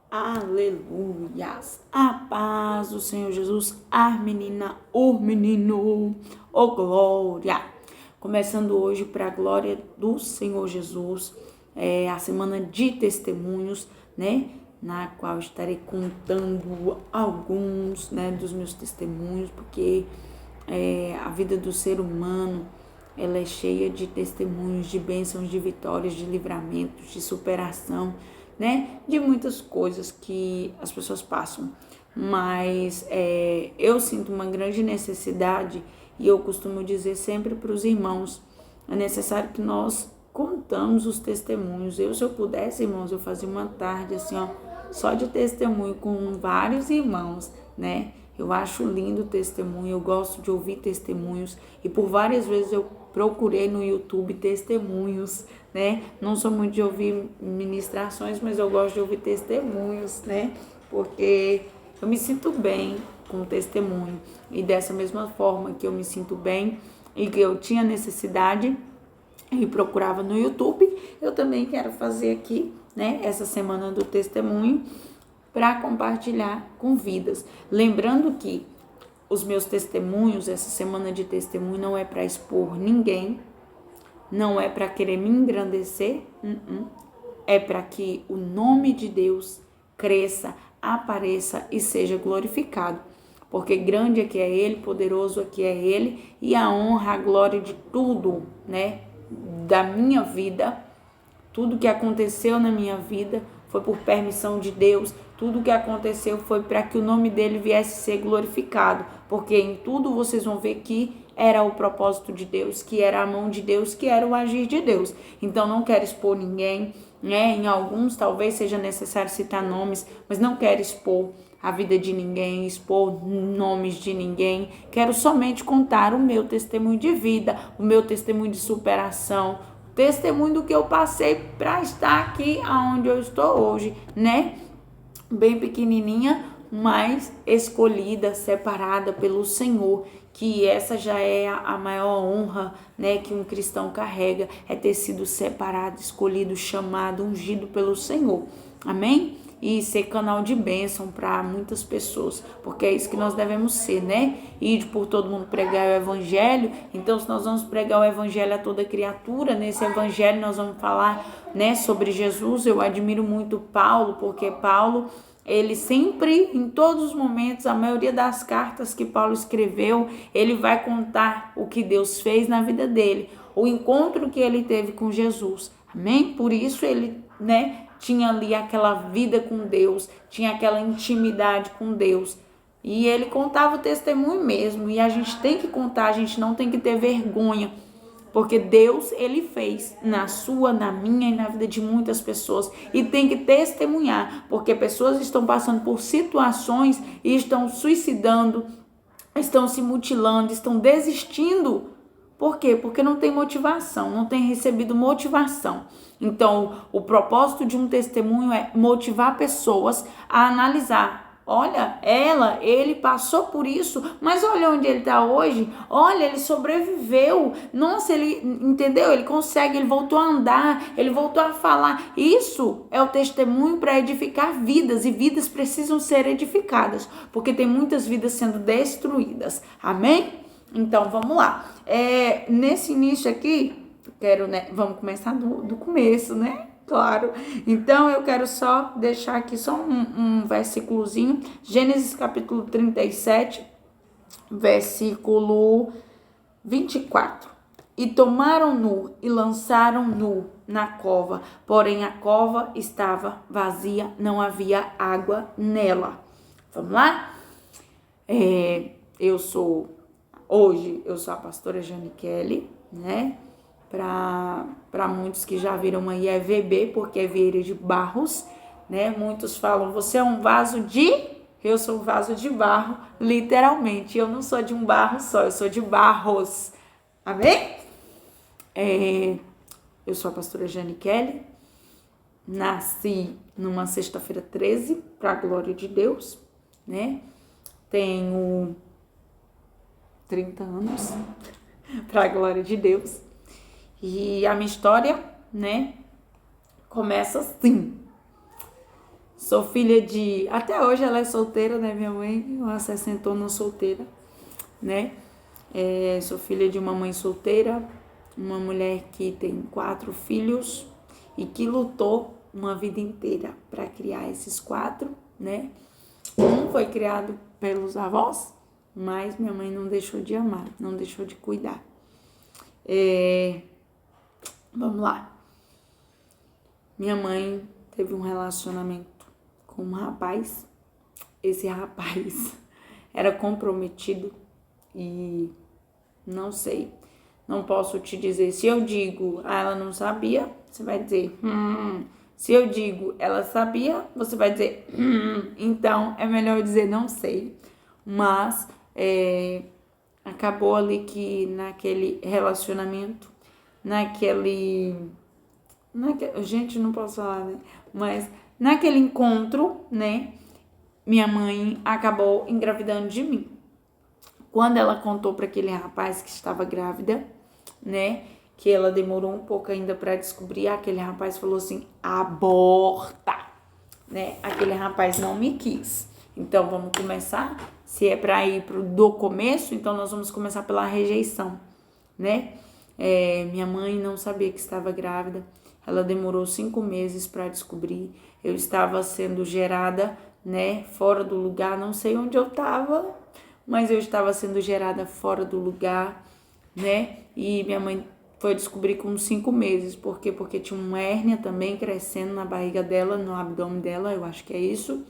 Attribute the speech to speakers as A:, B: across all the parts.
A: Aleluias. A paz do Senhor Jesus. A menina, o menino. Oh, glória. Começando hoje para a glória do Senhor Jesus. A semana de testemunhos, né? Na qual estarei contando alguns, né, dos meus testemunhos, porque a vida do ser humano, ela é cheia de testemunhos, de bênçãos, de vitórias, de livramentos, de superação, né? De muitas coisas que as pessoas passam. Mas eu sinto uma grande necessidade e eu costumo dizer sempre para os irmãos, é necessário que nós contamos os testemunhos. Se eu pudesse, irmãos, eu fazia uma tarde assim, ó, só de testemunho com vários irmãos, né? Eu acho lindo o testemunho, eu gosto de ouvir testemunhos e por várias vezes eu procurei no YouTube testemunhos, né? Não sou muito de ouvir ministrações, mas eu gosto de ouvir testemunhos, né? Porque eu me sinto bem com o testemunho e dessa mesma forma que eu me sinto bem e que eu tinha necessidade e procurava no YouTube, eu também quero fazer aqui, né, essa semana do testemunho para compartilhar com vidas. Lembrando que os meus testemunhos, essa semana de testemunho não é para expor ninguém, não é para querer me engrandecer, é para que o nome de Deus cresça, apareça e seja glorificado. Porque grande é que é Ele, poderoso é que é Ele, e a honra, a glória de tudo, né, da minha vida, tudo que aconteceu na minha vida foi por permissão de Deus. Tudo que aconteceu foi para que o nome dele viesse ser glorificado. Porque em tudo vocês vão ver que era o propósito de Deus, que era a mão de Deus, que era o agir de Deus. Então não quero expor ninguém, né? Em alguns talvez seja necessário citar nomes, mas não quero expor a vida de ninguém, expor nomes de ninguém. Quero somente contar o meu testemunho de vida, o meu testemunho de superação, testemunho do que eu passei para estar aqui aonde eu estou hoje, né? Bem pequenininha, mas escolhida, separada pelo Senhor, que essa já é a maior honra, né, que um cristão carrega, é ter sido separado, escolhido, chamado, ungido pelo Senhor. Amém? E ser canal de bênção para muitas pessoas, porque é isso que nós devemos ser, né? Ir por todo mundo pregar o evangelho. Então, se nós vamos pregar o evangelho a toda criatura, nesse evangelho nós vamos falar, né, sobre Jesus. Eu admiro muito Paulo, porque Paulo, ele sempre, em todos os momentos, a maioria das cartas que Paulo escreveu, ele vai contar o que Deus fez na vida dele, o encontro que ele teve com Jesus. Amém? Por isso ele, né, tinha ali aquela vida com Deus, tinha aquela intimidade com Deus. E ele contava o testemunho mesmo. E a gente tem que contar, a gente não tem que ter vergonha. Porque Deus, ele fez na sua, na minha e na vida de muitas pessoas. E tem que testemunhar. Porque pessoas estão passando por situações e estão suicidando, estão se mutilando, estão desistindo. Por quê? Porque não tem motivação, não tem recebido motivação. Então, o propósito de um testemunho é motivar pessoas a analisar. Olha, ele passou por isso, mas olha onde ele está hoje. Olha, ele sobreviveu. Nossa, ele, entendeu? Ele consegue, ele voltou a andar, ele voltou a falar. Isso é o testemunho para edificar vidas, e vidas precisam ser edificadas, porque tem muitas vidas sendo destruídas. Amém? Então, vamos lá. Nesse início aqui, né, vamos começar do começo, né? Claro. Então, eu quero só deixar aqui só um versículozinho. Gênesis capítulo 37, versículo 24. E tomaram-no e lançaram-no na cova, porém a cova estava vazia, não havia água nela. Vamos lá? Hoje eu sou a pastora Jane Kelly, né? Para muitos que já viram aí é VB, porque é Vieira de Barros, né? Muitos falam, você é um vaso de... Eu sou um vaso de barro, literalmente. Eu não sou de um barro só, eu sou de barros. Amém? Eu sou a pastora Jane Kelly. Nasci numa sexta-feira 13, para a glória de Deus, né? Tenho 30 anos, para a glória de Deus. E a minha história, né, começa assim. Sou filha de... Até hoje ela é solteira, né? Minha mãe, uma sessentona solteira, né? Sou filha de uma mãe solteira, uma mulher que tem 4 filhos e que lutou uma vida inteira para criar esses 4, né? Um foi criado pelos avós, mas minha mãe não deixou de amar, não deixou de cuidar. Vamos lá. Minha mãe teve um relacionamento com um rapaz. Esse rapaz era comprometido e não sei, não posso te dizer. Se eu digo, ela não sabia, você vai dizer, Se eu digo, ela sabia, você vai dizer, Então é melhor dizer não sei. Mas acabou ali que naquele relacionamento, gente, não posso falar, né? Mas naquele encontro, né? Minha mãe acabou engravidando de mim. Quando ela contou para aquele rapaz que estava grávida, né? Que ela demorou um pouco ainda para descobrir, aquele rapaz falou assim, aborta, né? Aquele rapaz não me quis. Então vamos começar, se é para ir do começo, então nós vamos começar pela rejeição, né? Minha mãe não sabia que estava grávida, ela demorou 5 meses para descobrir. Eu estava sendo gerada, né, fora do lugar, não sei onde eu estava, mas eu estava sendo gerada fora do lugar, né? E minha mãe foi descobrir com 5 meses, por quê? Porque tinha uma hérnia também crescendo na barriga dela, no abdômen dela, eu acho que é isso.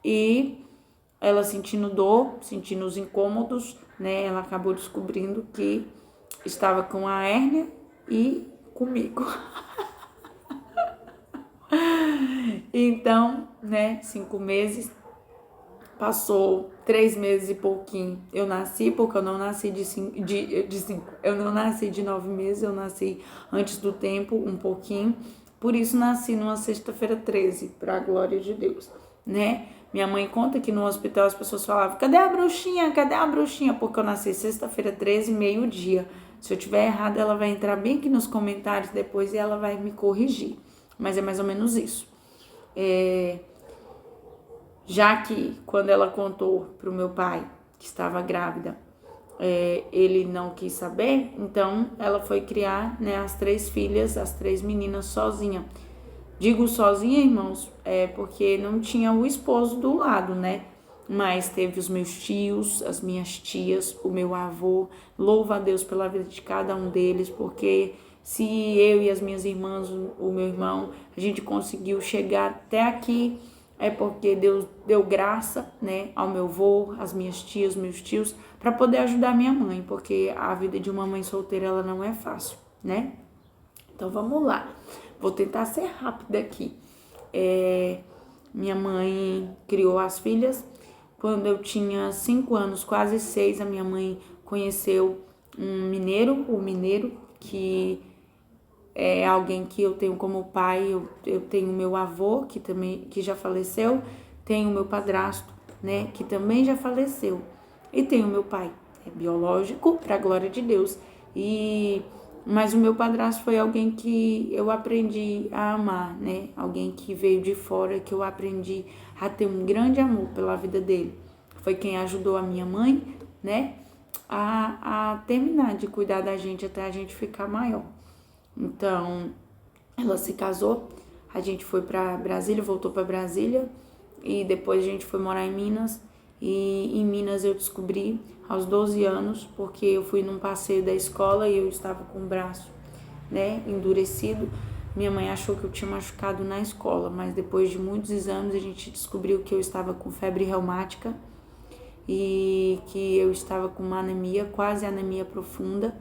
A: E ela sentindo dor, sentindo os incômodos, né? Ela acabou descobrindo que estava com a hérnia e comigo. Então, né, 5 meses, passou 3 meses e pouquinho. Eu nasci, porque eu não nasci de 5, eu não nasci de 9 meses, eu nasci antes do tempo, um pouquinho. Por isso nasci numa sexta-feira 13, para a glória de Deus, né? Minha mãe conta que no hospital as pessoas falavam, cadê a bruxinha? Cadê a bruxinha? Porque eu nasci sexta-feira 13, meio-dia. Se eu tiver errado, ela vai entrar bem aqui nos comentários depois e ela vai me corrigir. Mas é mais ou menos isso. Já que quando ela contou pro meu pai que estava grávida, ele não quis saber, então ela foi criar, né, as 3 filhas, as 3 meninas sozinha. Digo sozinha, irmãos, porque não tinha o esposo do lado, né? Mas teve os meus tios, as minhas tias, o meu avô. Louvo a Deus pela vida de cada um deles, porque se eu e as minhas irmãs, o meu irmão, a gente conseguiu chegar até aqui, é porque Deus deu graça, né, ao meu avô, às minhas tias, meus tios, para poder ajudar minha mãe, porque a vida de uma mãe solteira, ela não é fácil, né? Então vamos lá, vou tentar ser rápida aqui. Minha mãe criou as filhas. Quando eu tinha 5 anos, quase 6, a minha mãe conheceu um mineiro, o mineiro, que é alguém que eu tenho como pai. Eu tenho meu avô, que já faleceu, tenho meu padrasto, né, que também já faleceu, e tenho meu pai, biológico, para a glória de Deus. Mas o meu padrasto foi alguém que eu aprendi a amar, né? Alguém que veio de fora, que eu aprendi a ter um grande amor pela vida dele. Foi quem ajudou a minha mãe, né? A terminar de cuidar da gente até a gente ficar maior. Então, ela se casou, a gente foi para Brasília, voltou para Brasília, e depois a gente foi morar em Minas. E em Minas eu descobri aos 12 anos, porque eu fui num passeio da escola e eu estava com o braço, né, endurecido. Minha mãe achou que eu tinha machucado na escola, mas depois de muitos exames a gente descobriu que eu estava com febre reumática e que eu estava com uma anemia, quase anemia profunda.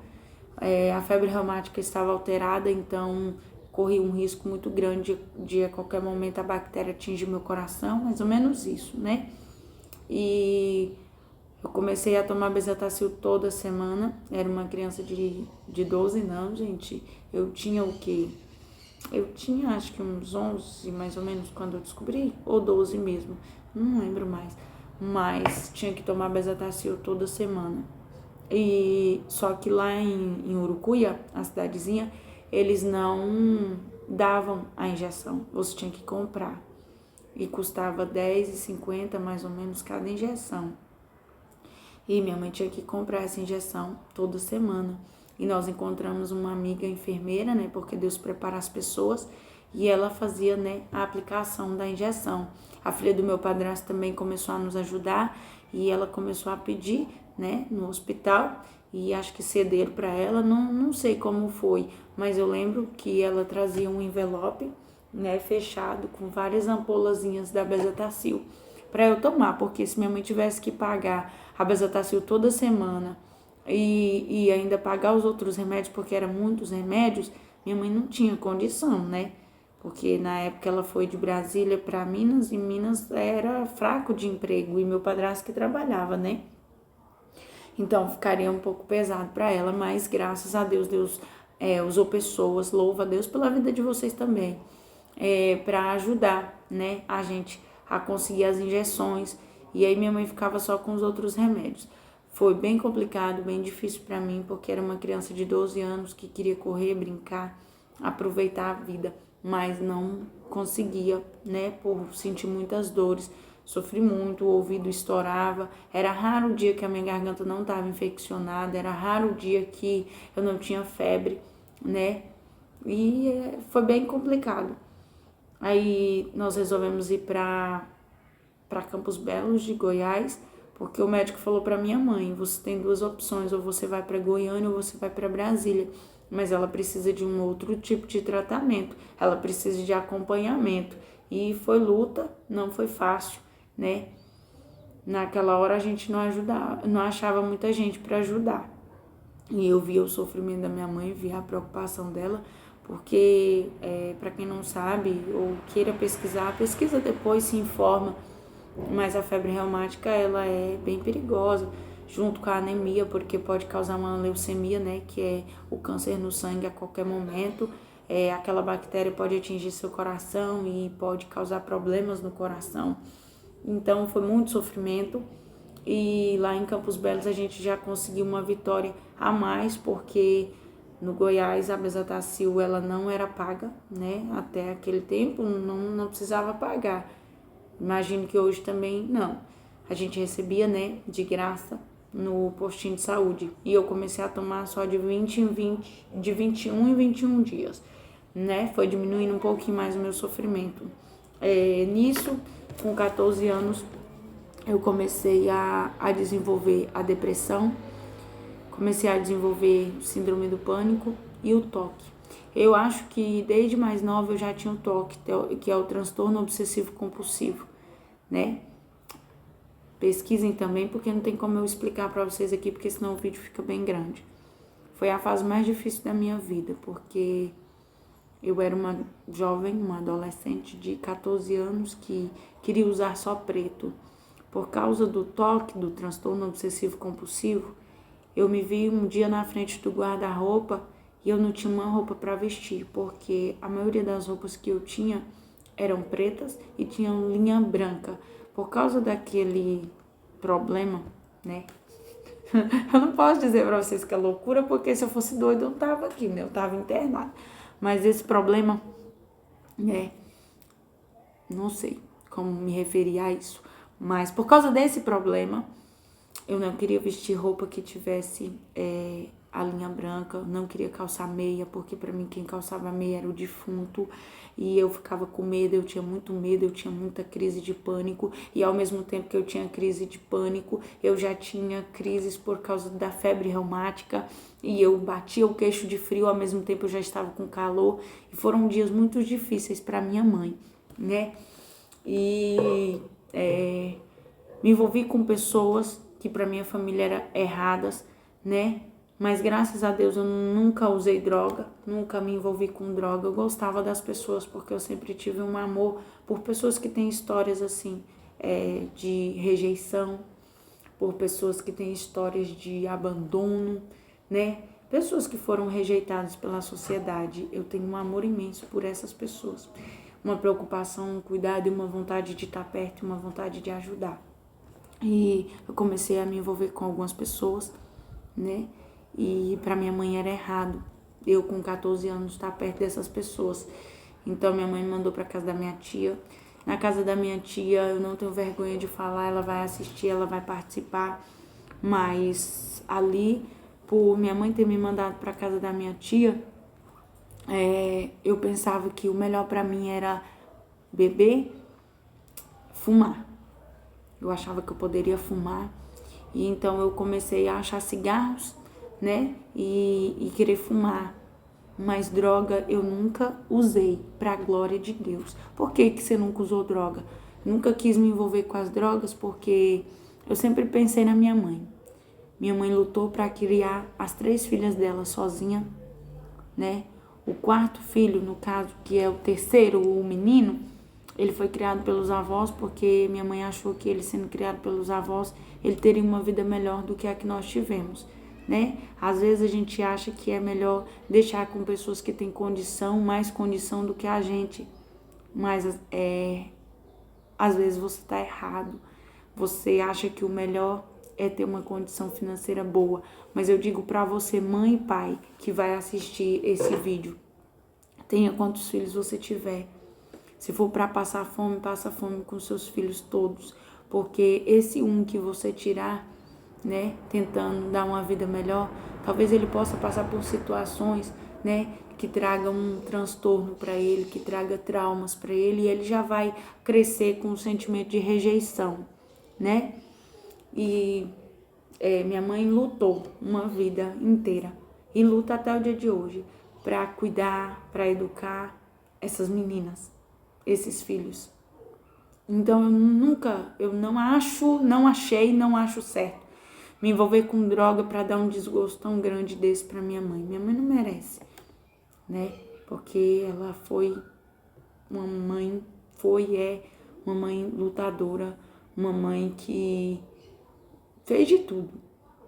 A: A febre reumática estava alterada, então corri um risco muito grande de a qualquer momento a bactéria atingir meu coração, mais ou menos isso, né? E eu comecei a tomar bezetacil toda semana. Era uma criança de 12 anos, gente. Eu tinha o quê? Eu tinha acho que uns 11, mais ou menos, quando eu descobri. Ou 12 mesmo, não lembro mais. Mas tinha que tomar bezetacil toda semana. E só que lá em Urucuia, a cidadezinha, eles não davam a injeção. Você tinha que comprar. e custava R$10,50 mais ou menos cada injeção. E minha mãe tinha que comprar essa injeção toda semana. E nós encontramos uma amiga enfermeira, né, porque Deus prepara as pessoas, e ela fazia, né, a aplicação da injeção. A filha do meu padrasto também começou a nos ajudar e ela começou a pedir, né, no hospital, e acho que cederam para ela, não sei como foi, mas eu lembro que ela trazia um envelope, né, fechado com várias ampolazinhas da Bezetacil para eu tomar, porque se minha mãe tivesse que pagar a Bezetacil toda semana e ainda pagar os outros remédios, porque eram muitos remédios, minha mãe não tinha condição, né? Porque na época ela foi de Brasília para Minas, e Minas era fraco de emprego, e meu padrasto que trabalhava, né? Então ficaria um pouco pesado para ela, mas graças a Deus, Deus usou pessoas, louva a Deus pela vida de vocês também, para ajudar, né, a gente a conseguir as injeções. E aí minha mãe ficava só com os outros remédios. Foi bem complicado, bem difícil para mim, porque era uma criança de 12 anos que queria correr, brincar, aproveitar a vida, mas não conseguia, né, por sentir muitas dores. Sofri muito, o ouvido estourava, era raro o dia que a minha garganta não estava infeccionada, era raro o dia que eu não tinha febre, né, e foi bem complicado. Aí nós resolvemos ir para Campos Belos de Goiás, porque o médico falou para minha mãe, você tem duas opções, ou você vai para Goiânia ou você vai para Brasília, mas ela precisa de um outro tipo de tratamento, ela precisa de acompanhamento, e foi luta, não foi fácil, né? Naquela hora a gente não achava muita gente para ajudar, e eu via o sofrimento da minha mãe, via a preocupação dela, porque para quem não sabe ou queira pesquisar, pesquisa depois, se informa, mas a febre reumática ela é bem perigosa, junto com a anemia, porque pode causar uma leucemia, né, que é o câncer no sangue a qualquer momento. Aquela bactéria pode atingir seu coração e pode causar problemas no coração. Então foi muito sofrimento, e lá em Campos Belos a gente já conseguiu uma vitória a mais, porque no Goiás a Bezetacil ela não era paga, né? Até aquele tempo não precisava pagar. Imagino que hoje também não. A gente recebia, né, de graça no postinho de saúde. E eu comecei a tomar só de 21 em 21 dias, né? Foi diminuindo um pouquinho mais o meu sofrimento. Nisso, com 14 anos, eu comecei a desenvolver a depressão, comecei a desenvolver síndrome do pânico e o toque. Eu acho que desde mais nova eu já tinha o toque, que é o transtorno obsessivo compulsivo, né? Pesquisem também, porque não tem como eu explicar para vocês aqui, porque senão o vídeo fica bem grande. Foi a fase mais difícil da minha vida, porque eu era uma jovem, uma adolescente de 14 anos que queria usar só preto. Por causa do toque, do transtorno obsessivo compulsivo, eu me vi um dia na frente do guarda-roupa e eu não tinha uma roupa para vestir, porque a maioria das roupas que eu tinha eram pretas e tinham linha branca. Por causa daquele problema, né? Eu não posso dizer para vocês que é loucura, porque se eu fosse doida eu não tava aqui, né? Eu tava internada. Mas esse problema, não sei como me referir a isso. Mas por causa desse problema, eu não queria vestir roupa que tivesse a linha branca, não queria calçar meia, porque para mim quem calçava meia era o defunto, e eu ficava com medo, eu tinha muito medo, eu tinha muita crise de pânico, e ao mesmo tempo que eu tinha crise de pânico, eu já tinha crises por causa da febre reumática, e eu batia o queixo de frio, ao mesmo tempo eu já estava com calor, e foram dias muito difíceis para minha mãe, né? E me envolvi com pessoas que para minha família eram erradas, né? Mas graças a Deus eu nunca usei droga, nunca me envolvi com droga. Eu gostava das pessoas porque eu sempre tive um amor por pessoas que têm histórias assim, de rejeição, por pessoas que têm histórias de abandono, né? Pessoas que foram rejeitadas pela sociedade. Eu tenho um amor imenso por essas pessoas. Uma preocupação, um cuidado e uma vontade de estar perto, uma vontade de ajudar. E eu comecei a me envolver com algumas pessoas, né? E para minha mãe era errado eu com 14 anos estar perto dessas pessoas. Então minha mãe me mandou para casa da minha tia. na casa da minha tia, eu não tenho vergonha de falar, ela vai assistir, ela vai participar, mas ali, por minha mãe ter me mandado para casa da minha tia, eu pensava que o melhor para mim era beber, fumar. Eu achava que eu poderia fumar, e então eu comecei a achar cigarros, né, e querer fumar. Mas droga eu nunca usei, pra glória de Deus. Por que você nunca usou droga? Nunca quis me envolver com as drogas porque eu sempre pensei na minha mãe. Minha mãe lutou para criar as 3 filhas dela sozinha, né? O 4º filho, no caso, que é o terceiro, o menino, ele foi criado pelos avós porque minha mãe achou que ele sendo criado pelos avós, ele teria uma vida melhor do que a que nós tivemos, né? Às vezes a gente acha que é melhor deixar com pessoas que têm condição, mais condição do que a gente, mas às vezes você está errado. Você acha que o melhor é ter uma condição financeira boa, mas eu digo para você, mãe e pai, que vai assistir esse vídeo, tenha quantos filhos você tiver. Se for para passar fome, passa fome com seus filhos todos, porque esse um que você tirar, né, tentando dar uma vida melhor, talvez ele possa passar por situações, né, que tragam um transtorno para ele, que traga traumas para ele, e ele já vai crescer com um sentimento de rejeição, né? E minha mãe lutou uma vida inteira e luta até o dia de hoje para cuidar, para educar essas meninas, esses filhos. Então eu não acho certo me envolver com droga para dar um desgosto tão grande desse para minha mãe. Minha mãe não merece, né? Porque ela foi uma mãe, uma mãe lutadora, uma mãe que fez de tudo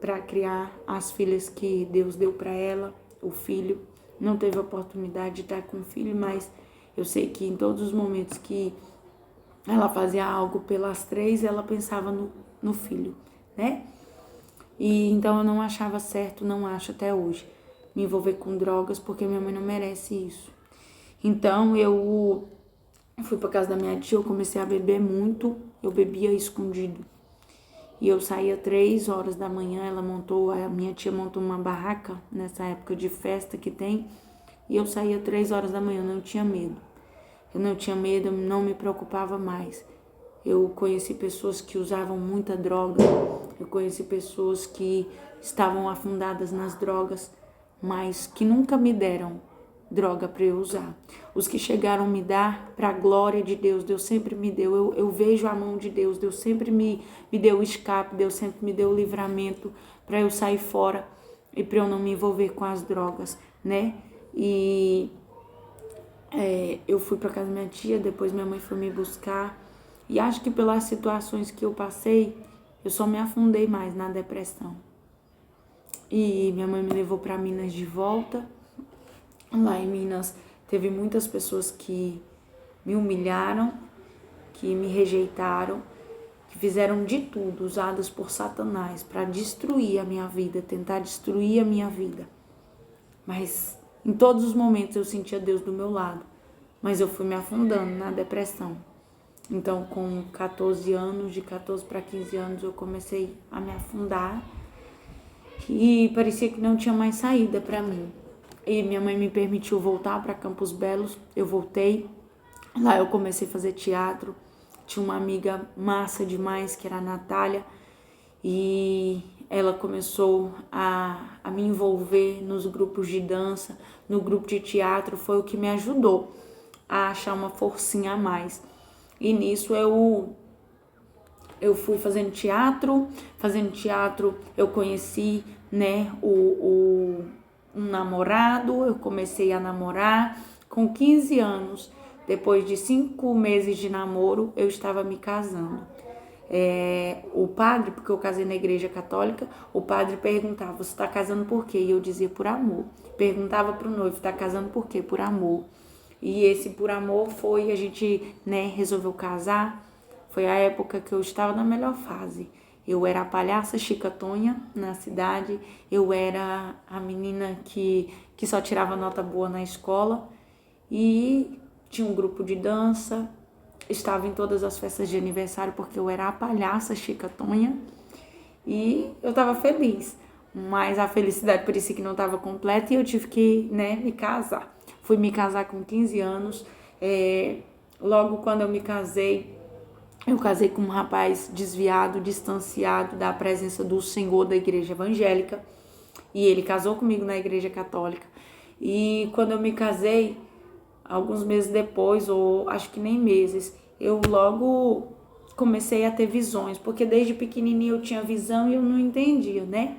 A: para criar as filhas que Deus deu para ela, o filho. Não teve oportunidade de estar com o filho, mas eu sei que em todos os momentos que ela fazia algo pelas 3, ela pensava no filho, né? E então eu não achava certo, não acho até hoje, me envolver com drogas, porque minha mãe não merece isso. Então eu fui para casa da minha tia, eu comecei a beber muito, eu bebia escondido. E eu saía 3 horas da manhã, a minha tia montou uma barraca nessa época de festa que tem, e eu saía 3 horas da manhã, eu não tinha medo. Eu não tinha medo, eu não me preocupava mais. Eu conheci pessoas que usavam muita droga, eu conheci pessoas que estavam afundadas nas drogas, mas que nunca me deram droga para eu usar. Os que chegaram a me dar, para a glória de Deus, Deus sempre me deu. Eu vejo a mão de Deus, Deus sempre me deu escape, Deus sempre me deu livramento para eu sair fora e para eu não me envolver com as drogas, né? E eu fui para casa da minha tia, depois minha mãe foi me buscar. E acho que pelas situações que eu passei, eu só me afundei mais na depressão. E minha mãe me levou para Minas de volta. Lá em Minas teve muitas pessoas que me humilharam, que me rejeitaram, que fizeram de tudo, usadas por Satanás para destruir a minha vida, tentar destruir a minha vida. Mas em todos os momentos eu sentia Deus do meu lado, mas eu fui me afundando na depressão. Então, com 14 anos, de 14 para 15 anos, eu comecei a me afundar e parecia que não tinha mais saída para mim. E minha mãe me permitiu voltar para Campos Belos, eu voltei. Lá eu comecei a fazer teatro, tinha uma amiga massa demais, que era a Natália, e ela começou a me envolver nos grupos de dança, no grupo de teatro, foi o que me ajudou a achar uma forcinha a mais. E nisso eu fui fazendo teatro eu conheci, né, um namorado, eu comecei a namorar com 15 anos. Depois de 5 meses de namoro, eu estava me casando. O padre, porque eu casei na igreja católica, o padre perguntava, você está casando por quê? E eu dizia, por amor. Perguntava para o noivo, está casando por quê? Por amor. E esse por amor foi, a gente, né, resolveu casar. Foi a época que eu estava na melhor fase. Eu era a palhaça chicatonha na cidade, eu era a menina que só tirava nota boa na escola e tinha um grupo de dança, estava em todas as festas de aniversário porque eu era a palhaça Chica Tonha e eu estava feliz. Mas a felicidade parecia que não estava completa e eu tive que, né, me casar. Fui me casar com 15 anos. Logo quando eu me casei, eu casei com um rapaz desviado, distanciado da presença do Senhor da igreja evangélica. E ele casou comigo na igreja católica. E quando eu me casei, alguns meses depois, ou acho que nem meses, eu logo comecei a ter visões. Porque desde pequenininho eu tinha visão e eu não entendia, né?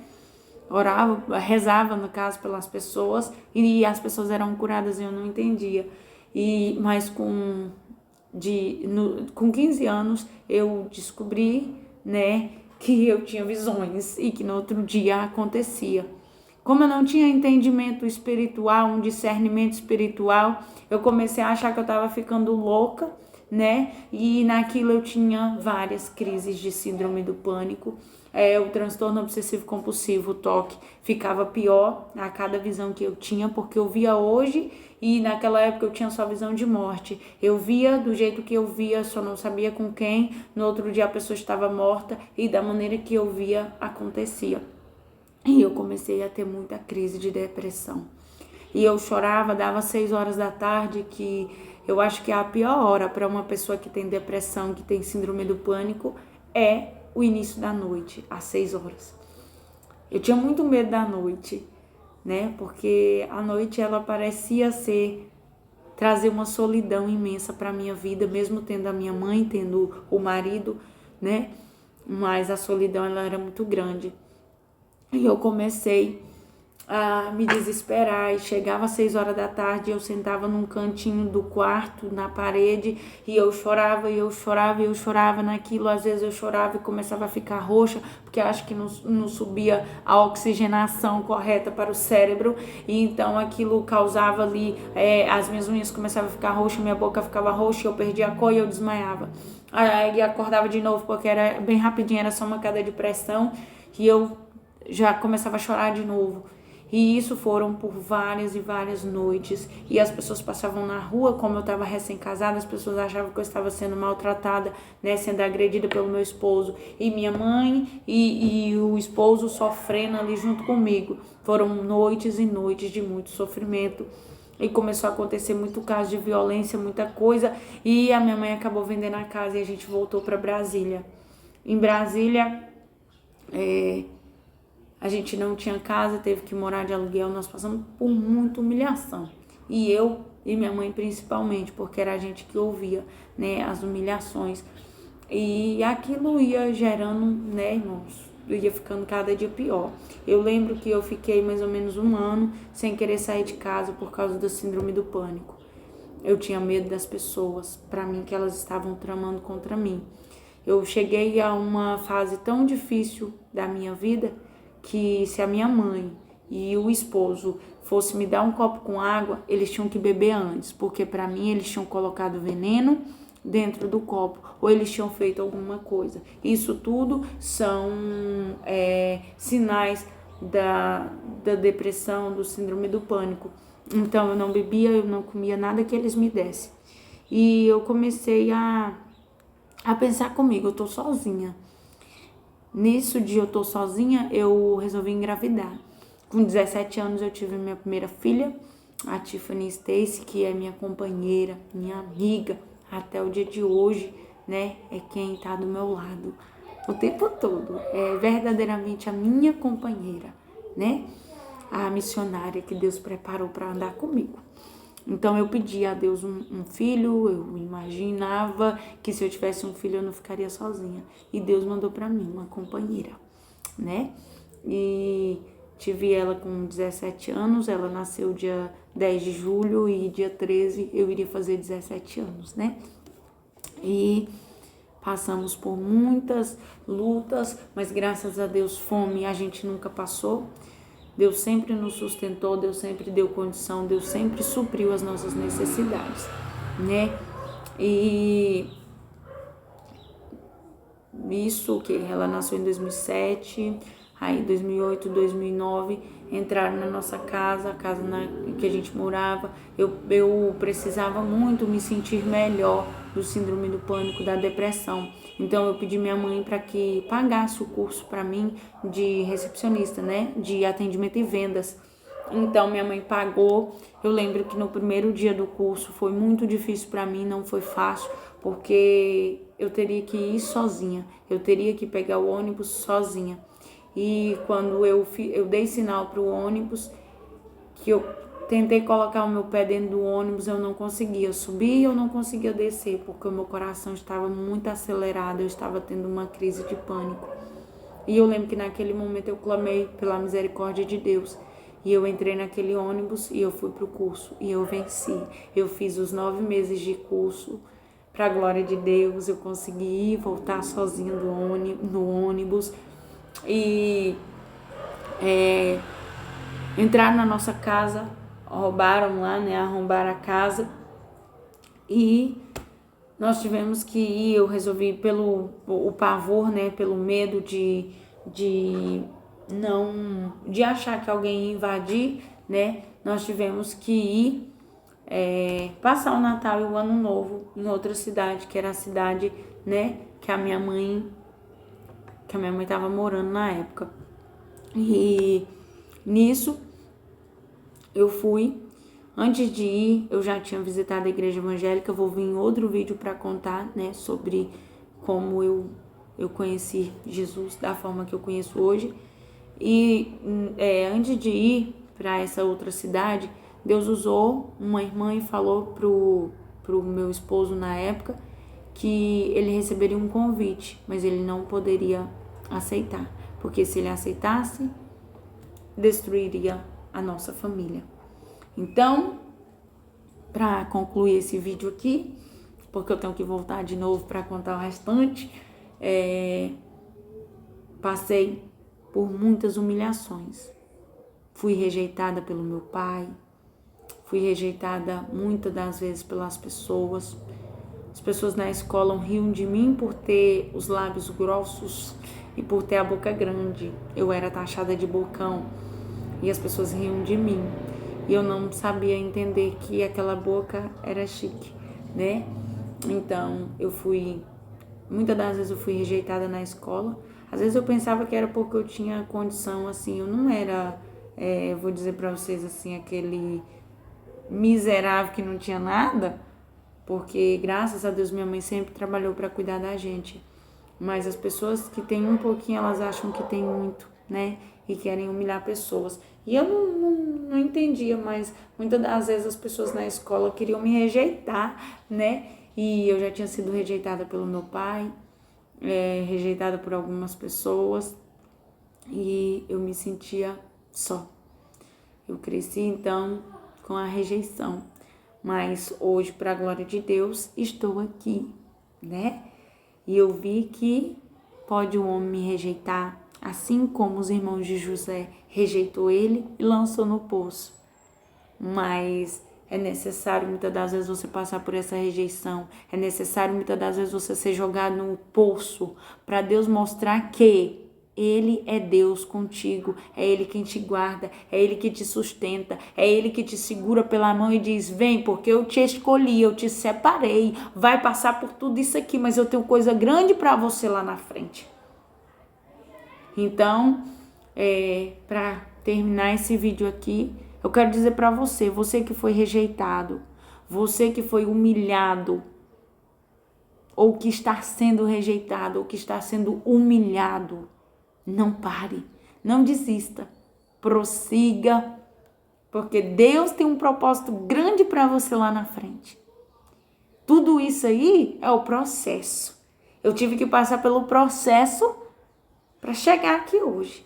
A: Orava, rezava no caso pelas pessoas e as pessoas eram curadas e eu não entendia. Mas com 15 anos eu descobri, né, que eu tinha visões e que no outro dia acontecia. Como eu não tinha entendimento espiritual, um discernimento espiritual, eu comecei a achar que eu estava ficando louca, né? E naquilo eu tinha várias crises de síndrome do pânico. O transtorno obsessivo compulsivo, o TOC, ficava pior a cada visão que eu tinha, porque eu via hoje e naquela época eu tinha só visão de morte. Eu via do jeito que eu via, só não sabia com quem. No outro dia a pessoa estava morta e da maneira que eu via acontecia. E eu comecei a ter muita crise de depressão. E eu chorava, dava 6 horas da tarde, que eu acho que é a pior hora para uma pessoa que tem depressão, que tem síndrome do pânico, é o início da noite, às 6 horas. Eu tinha muito medo da noite, né? Porque a noite ela parecia trazer uma solidão imensa para a minha vida, mesmo tendo a minha mãe, tendo o marido, né? Mas a solidão ela era muito grande. E eu comecei a me desesperar e chegava às 6 horas da tarde, eu sentava num cantinho do quarto, na parede, e eu chorava, e eu chorava, e eu chorava naquilo. Às vezes eu chorava e começava a ficar roxa, porque eu acho que não subia a oxigenação correta para o cérebro, e então aquilo causava ali, as minhas unhas começavam a ficar roxas, minha boca ficava roxa, eu perdia a cor e eu desmaiava. Aí acordava de novo, porque era bem rapidinho, era só uma queda de pressão, e eu já começava a chorar de novo. E isso foram por várias e várias noites. E as pessoas passavam na rua, como eu estava recém-casada, as pessoas achavam que eu estava sendo maltratada, né, sendo agredida pelo meu esposo. E minha mãe e o esposo sofrendo ali junto comigo. Foram noites e noites de muito sofrimento. E começou a acontecer muito caso de violência, muita coisa. E a minha mãe acabou vendendo a casa e a gente voltou para Brasília. Em Brasília, a gente não tinha casa, teve que morar de aluguel, nós passamos por muita humilhação. E eu e minha mãe principalmente, porque era a gente que ouvia, né, as humilhações. E aquilo ia gerando, né, irmãos, ia ficando cada dia pior. Eu lembro que eu fiquei mais ou menos 1 ano sem querer sair de casa por causa da síndrome do pânico. Eu tinha medo das pessoas, para mim que elas estavam tramando contra mim. Eu cheguei a uma fase tão difícil da minha vida que se a minha mãe e o esposo fosse me dar um copo com água, eles tinham que beber antes, porque para mim eles tinham colocado veneno dentro do copo, ou eles tinham feito alguma coisa. Isso tudo são sinais da depressão, do síndrome do pânico. Então eu não bebia, eu não comia nada que eles me dessem. E eu comecei a pensar comigo, eu tô sozinha. Nisso de eu tô sozinha, eu resolvi engravidar. Com 17 anos eu tive minha primeira filha, a Tiffany Stacy, que é minha companheira, minha amiga, até o dia de hoje, né? É quem tá do meu lado o tempo todo. É verdadeiramente a minha companheira, né? A missionária que Deus preparou para andar comigo. Então eu pedi a Deus um filho, eu imaginava que se eu tivesse um filho eu não ficaria sozinha. E Deus mandou para mim uma companheira, né? E tive ela com 17 anos, ela nasceu dia 10 de julho e dia 13 eu iria fazer 17 anos, né? E passamos por muitas lutas, mas graças a Deus fome a gente nunca passou. Deus sempre nos sustentou, Deus sempre deu condição, Deus sempre supriu as nossas necessidades, né? E isso que ela nasceu em 2007, aí 2008, 2009 entraram na nossa casa, a casa que a gente morava. Eu precisava muito me sentir melhor, do síndrome do pânico, da depressão. Então eu pedi minha mãe para que pagasse o curso para mim de recepcionista, né, de atendimento e vendas. Então minha mãe pagou. Eu lembro que no primeiro dia do curso foi muito difícil para mim, não foi fácil, porque eu teria que ir sozinha, eu teria que pegar o ônibus sozinha. E quando eu dei sinal para o ônibus, que eu tentei colocar o meu pé dentro do ônibus, eu não conseguia subir e eu não conseguia descer, porque o meu coração estava muito acelerado, eu estava tendo uma crise de pânico. E eu lembro que naquele momento eu clamei pela misericórdia de Deus. E eu entrei naquele ônibus e eu fui pro curso e eu venci. Eu fiz os 9 meses de curso, para a glória de Deus. Eu consegui voltar sozinha no ônibus e entraram na nossa casa, roubaram lá, né? Arrombaram a casa e nós tivemos que ir. Eu resolvi pelo o pavor, né? Pelo medo de achar que alguém ia invadir, né? Nós tivemos que ir passar o Natal e o Ano Novo em outra cidade, que era a cidade, né, que a minha mãe estava morando na época. E nisso eu fui. Antes de ir, eu já tinha visitado a igreja evangélica. Eu vou vir em outro vídeo para contar, né, sobre como eu conheci Jesus da forma que eu conheço hoje. E antes de ir para essa outra cidade, Deus usou uma irmã e falou pro meu esposo na época que ele receberia um convite, mas ele não poderia aceitar, porque se ele aceitasse, destruiria a nossa família. Então, para concluir esse vídeo aqui, porque eu tenho que voltar de novo para contar o restante, passei por muitas humilhações. Fui rejeitada pelo meu pai, fui rejeitada muitas das vezes pelas pessoas. As pessoas na escola riam de mim por ter os lábios grossos e por ter a boca grande. Eu era taxada de bocão e as pessoas riam de mim. E eu não sabia entender que aquela boca era chique, né? Então, muitas das vezes eu fui rejeitada na escola. Às vezes eu pensava que era porque eu tinha condição, assim, eu não era, vou dizer pra vocês assim, aquele miserável que não tinha nada, porque graças a Deus minha mãe sempre trabalhou para cuidar da gente. Mas as pessoas que têm um pouquinho, elas acham que tem muito, né? E querem humilhar pessoas. E eu não entendia, mas muitas das vezes as pessoas na escola queriam me rejeitar, né? E eu já tinha sido rejeitada pelo meu pai, rejeitada por algumas pessoas, e eu me sentia só. Eu cresci então com a rejeição, mas hoje, para a glória de Deus, estou aqui, né? E eu vi que pode um homem me rejeitar, assim como os irmãos de José rejeitou ele e lançou no poço. Mas é necessário muitas das vezes você passar por essa rejeição. É necessário muitas das vezes você ser jogado no poço para Deus mostrar que Ele é Deus contigo. É Ele quem te guarda, é Ele que te sustenta, é Ele que te segura pela mão e diz: vem, porque eu te escolhi, eu te separei. Vai passar por tudo isso aqui, mas eu tenho coisa grande para você lá na frente. Então, para terminar esse vídeo aqui, eu quero dizer para você que foi rejeitado, você que foi humilhado, ou que está sendo rejeitado, ou que está sendo humilhado, não pare, não desista, prossiga, porque Deus tem um propósito grande para você lá na frente. Tudo isso aí é o processo. Eu tive que passar pelo processo para chegar aqui hoje,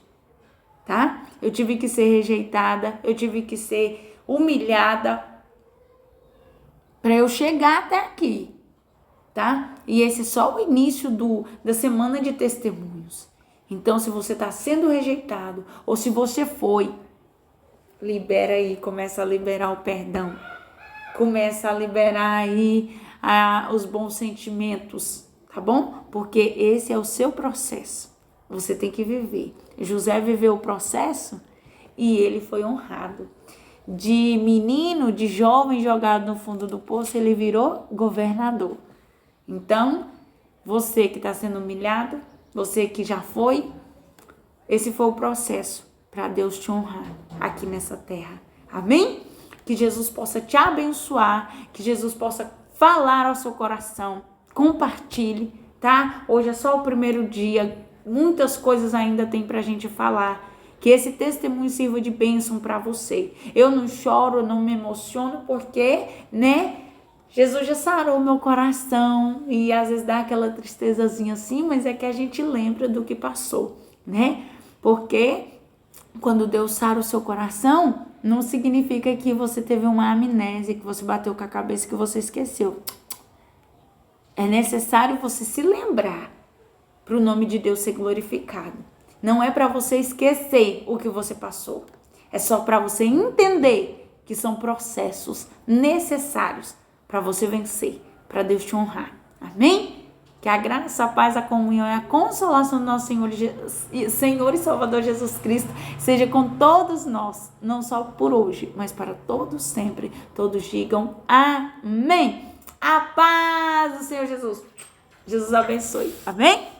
A: tá? Eu tive que ser rejeitada, eu tive que ser humilhada para eu chegar até aqui, tá? E esse é só o início da semana de testemunhos. Então, se você está sendo rejeitado, ou se você foi, libera aí, começa a liberar o perdão, começa a liberar aí os bons sentimentos, tá bom? Porque esse é o seu processo. Você tem que viver. José viveu o processo e ele foi honrado. De menino, de jovem jogado no fundo do poço, ele virou governador. Então, você que está sendo humilhado, você que já foi, esse foi o processo para Deus te honrar aqui nessa terra. Amém? Que Jesus possa te abençoar, que Jesus possa falar ao seu coração. Compartilhe, tá? Hoje é só o primeiro dia, muitas coisas ainda tem pra gente falar. Que esse testemunho sirva de bênção para você. Eu não choro, eu não me emociono porque, né? Jesus já sarou meu coração e às vezes dá aquela tristezazinha assim, mas é que a gente lembra do que passou, né? Porque quando Deus sara o seu coração, não significa que você teve uma amnésia, que você bateu com a cabeça e que você esqueceu. É necessário você se lembrar para o nome de Deus ser glorificado. Não é para você esquecer o que você passou. É só para você entender que são processos necessários para você vencer, para Deus te honrar. Amém? Que a graça, a paz, a comunhão e a consolação do nosso Senhor e Salvador Jesus Cristo seja com todos nós, não só por hoje, mas para todos sempre. Todos digam amém. A paz do Senhor Jesus. Jesus abençoe. Amém?